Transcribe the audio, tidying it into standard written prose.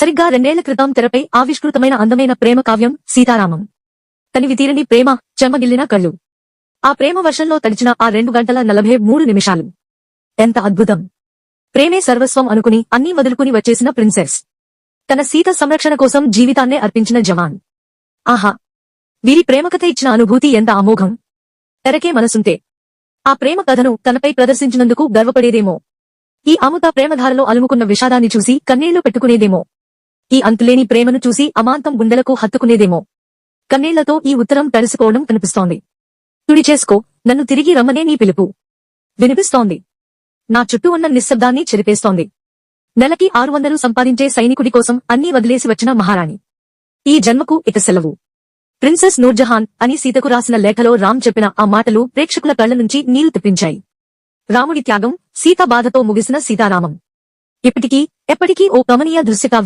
సరిగ్గా 2 ఏళ్ల క్రితం తెరపై ఆవిష్కృతమైన అందమైన ప్రేమ కావ్యం సీతారామం. తనివి తీరని ప్రేమ, చెమ్మగిల్లిన కళ్ళు. ఆ ప్రేమ వర్షంలో తడిచిన ఆ 2 గంటల 43 నిమిషాలు. ఎంత అద్భుతం! ప్రేమే సర్వస్వం అనుకుని అన్నీ వదులుకుని వచ్చేసిన ప్రిన్సెస్. తన సీత సంరక్షణ కోసం జీవితాన్నే అర్పించిన జవాన్. ఆహా! వీరి ప్రేమకథ ఇచ్చిన అనుభూతి ఎంత అమోఘం! తెరకే మనసుంటే ఆ ప్రేమ కథను తనపై ప్రదర్శించినందుకు గర్వపడేదేమో. ఈ అమృత ప్రేమధారలో అలుముకున్న విషాదాన్ని చూసి కన్నీళ్లు పెట్టుకునేదేమో. ఈ అంతులేని ప్రేమను చూసి అమాంతం గుండెలకు హత్తుకునేదేమో. కన్నీళ్లతో ఈ ఉత్తరం తడిసిపోవడం కనిపిస్తోంది. తుడి చేసుకో, నన్ను తిరిగి రమ్మనే నీ పిలుపు వినిపిస్తోంది. నా చుట్టూ ఉన్న నిశ్శబ్దాన్ని చెరిపేస్తోంది. నెలకి 600 సంపాదించే సైనికుడి కోసం అన్నీ వదిలేసి వచ్చిన మహారాణి. ఈ జన్మకు ఇక సెలవు. ప్రిన్సెస్ నూర్జహాన్ అని సీతకు రాసిన లేఖలో రామ్ చెప్పిన ఆ మాటలు ప్రేక్షకుల కళ్ల నుంచి నీరు తెప్పించాయి. రాముడి త్యాగం, సీత బాధతో ముగిసిన సీతారామం. ఇప్పటికీ, ఎప్పటికీ ఓ కమనీయ దృశ్యకావ్యం.